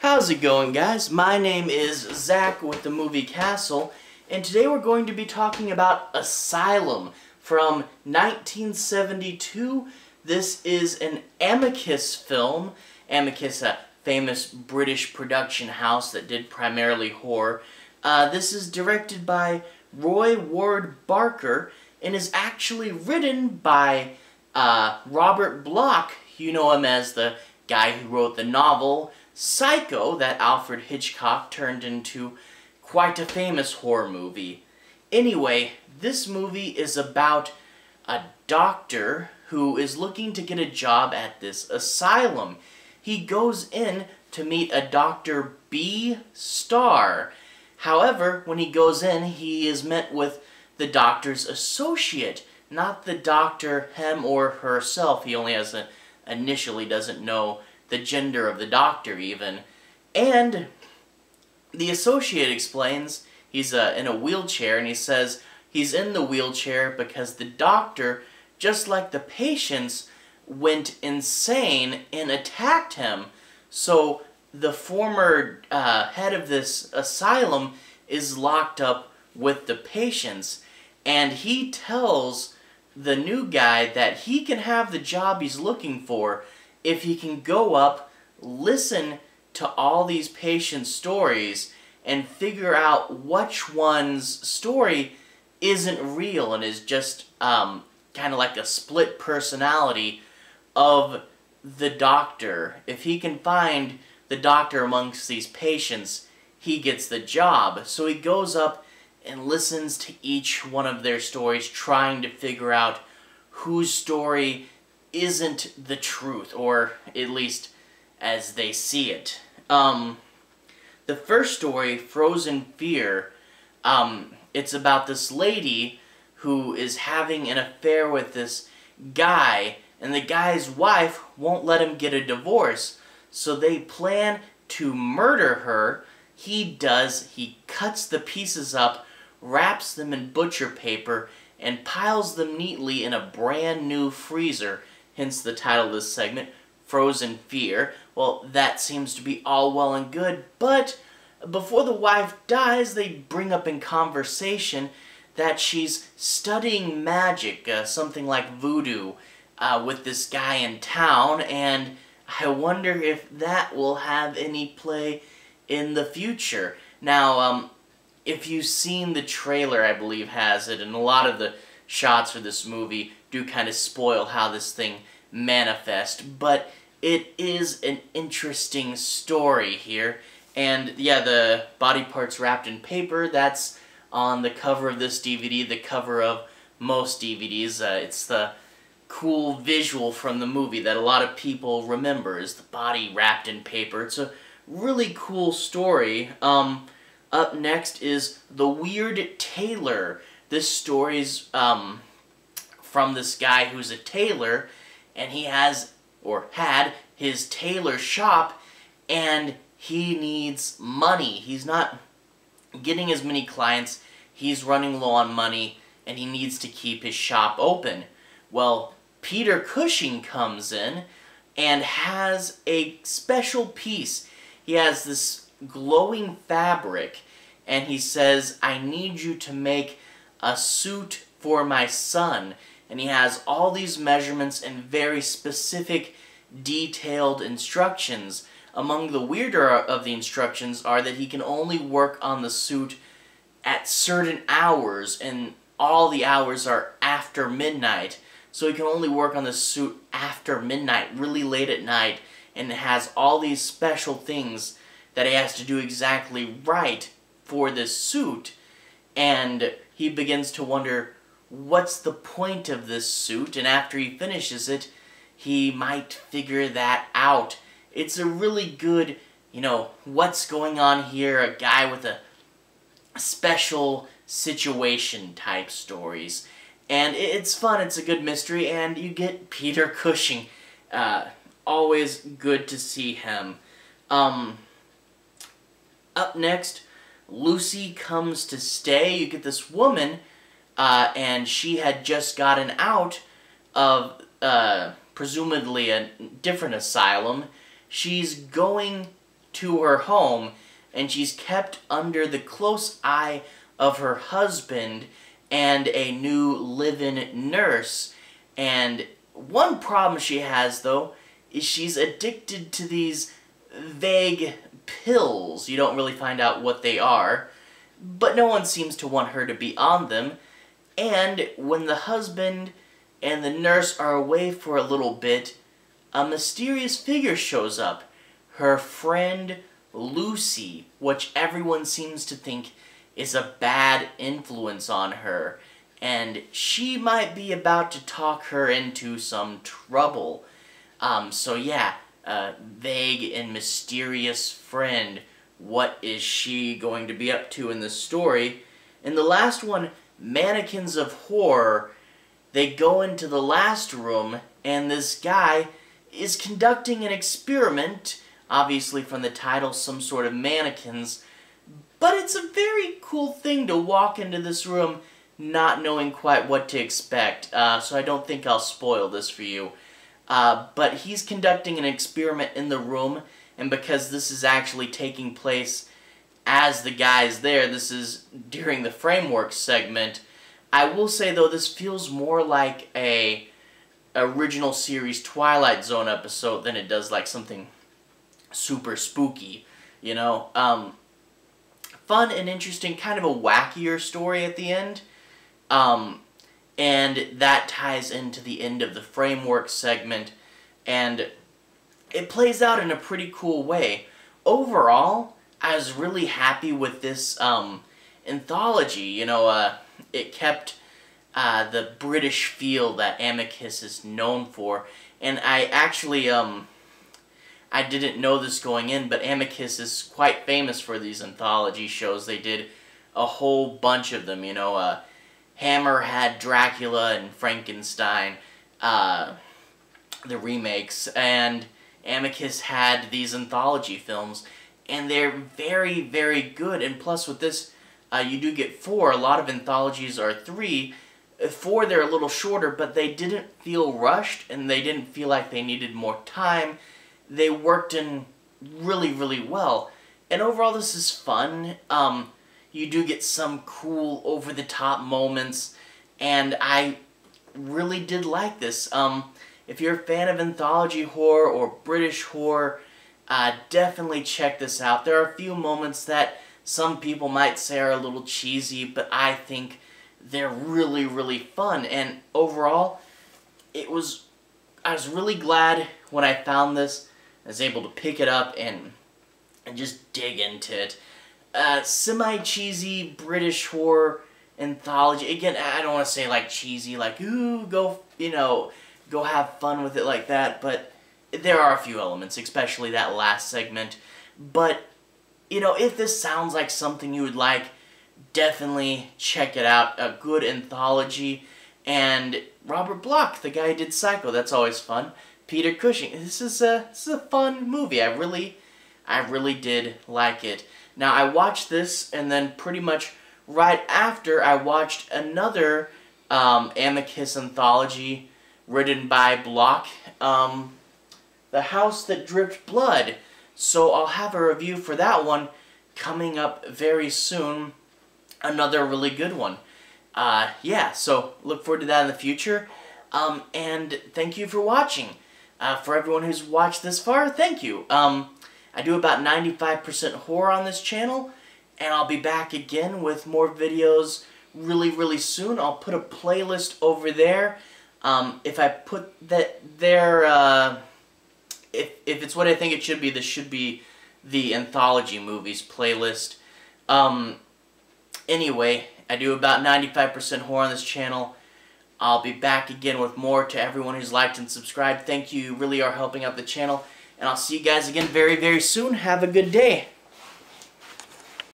How's it going, guys? My name is Zach with the movie Castle, and today we're going to be talking about Asylum from 1972. This is an Amicus film. Amicus, a famous British production house that did primarily horror. This is directed by Roy Ward Barker and is actually written by Robert Bloch. You know him as the guy who wrote the novel Psycho that Alfred Hitchcock turned into quite a famous horror movie. Anyway, this movie is about a doctor who is looking to get a job at this asylum. He goes in to meet a Dr. B. Star. However, when he goes in, he is met with the doctor's associate, not the doctor, him or herself. He only has initially doesn't know the gender of the doctor even. And the associate explains he's in a wheelchair, and he says he's in the wheelchair because the doctor, just like the patients, went insane and attacked him. So the former head of this asylum is locked up with the patients, and he tells the new guy that he can have the job he's looking for if he can go up, listen to all these patients' stories, and figure out which one's story isn't real and is just kind of like a split personality of the doctor. If he can find the doctor amongst these patients, he gets the job. So he goes up and listens to each one of their stories, trying to figure out whose story isn't the truth, or at least as they see it. The first story, Frozen Fear, it's about this lady who is having an affair with this guy, and the guy's wife won't let him get a divorce, so they plan to murder her. He does. He cuts the pieces up, wraps them in butcher paper, and piles them neatly in a brand new freezer. Hence the title of this segment, Frozen Fear. Well, that seems to be all well and good, but before the wife dies, they bring up in conversation that she's studying magic, something like voodoo, with this guy in town, and I wonder if that will have any play in the future. Now, if you've seen the trailer, I believe has it, and a lot of the shots for this movie do kind of spoil how this thing manifests, but it is an interesting story here. And yeah, the body parts wrapped in paper, that's on the cover of this DVD, the cover of most DVDs. It's the cool visual from the movie that a lot of people remember, is the body wrapped in paper. It's a really cool story. Up next is The Weird Tailor. This story's from this guy who's a tailor, and he has, or had, his tailor shop, and he needs money. He's not getting as many clients, he's running low on money, and he needs to keep his shop open. Well, Peter Cushing comes in and has a special piece. He has this glowing fabric, and he says, I need you to make a suit for my son. And he has all these measurements and very specific, detailed instructions. Among the weirder of the instructions are that he can only work on the suit at certain hours, and all the hours are after midnight. So he can only work on the suit after midnight, really late at night, and it has all these special things that he has to do exactly right for this suit. And he begins to wonder, what's the point of this suit? And after he finishes it, he might figure that out. It's a really good, what's going on here, a guy with a special situation type stories. And it's fun, it's a good mystery, and you get Peter Cushing. Always good to see him. Up next, Lucy Comes to Stay. You get this woman, and she had just gotten out of presumably a different asylum. She's going to her home, and she's kept under the close eye of her husband and a new live-in nurse. And one problem she has, though, is she's addicted to these vague pills. You don't really find out what they are, but no one seems to want her to be on them. And when the husband and the nurse are away for a little bit, a mysterious figure shows up. Her friend Lucy, which everyone seems to think is a bad influence on her. And she might be about to talk her into some trouble. So yeah, vague and mysterious friend. What is she going to be up to in this story? In the last one, Mannequins of Horror, they go into the last room, and this guy is conducting an experiment, obviously from the title, some sort of mannequins, but it's a very cool thing to walk into this room not knowing quite what to expect, so I don't think I'll spoil this for you. But he's conducting an experiment in the room, and because this is actually taking place as the guy's there, this is during the framework segment. I will say, though, this feels more like a original series Twilight Zone episode than it does like something super spooky, you know? Fun and interesting, kind of a wackier story at the end. And that ties into the end of the framework segment, and it plays out in a pretty cool way. Overall, I was really happy with this anthology. You know, it kept the British feel that Amicus is known for, and I actually, I didn't know this going in, but Amicus is quite famous for these anthology shows. They did a whole bunch of them, you know. Hammer had Dracula and Frankenstein, the remakes, and Amicus had these anthology films, and they're very, very good. And plus with this, you do get 4. A lot of anthologies are 3. 4, they're a little shorter, but they didn't feel rushed, and they didn't feel like they needed more time. They worked in really, really well. And overall, this is fun. You do get some cool, over-the-top moments, and I really did like this. If you're a fan of anthology horror or British horror, definitely check this out. There are a few moments that some people might say are a little cheesy, but I think they're really, really fun. And overall, I was really glad when I found this. I was able to pick it up and just dig into it. Semi-cheesy British horror anthology. Again, I don't want to say like cheesy, like, ooh, go, you know, go have fun with it like that, but there are a few elements, especially that last segment. But, you know, if this sounds like something you would like, definitely check it out. A good anthology. And Robert Bloch, the guy who did Psycho, that's always fun. Peter Cushing. This is a fun movie. I really did like it. Now, I watched this, and then pretty much right after, I watched another Amicus anthology written by Bloch, The House That Dripped Blood. So I'll have a review for that one coming up very soon. Another really good one. Yeah, so look forward to that in the future. And thank you for watching. For everyone who's watched this far, thank you. I do about 95% horror on this channel, and I'll be back again with more videos really, really soon. I'll put a playlist over there. If I put that there, if it's what I think it should be, this should be the anthology movies playlist. Anyway, I do about 95% horror on this channel. I'll be back again with more. To everyone who's liked and subscribed, thank you. You really are helping out the channel. And I'll see you guys again very, very soon. Have a good day.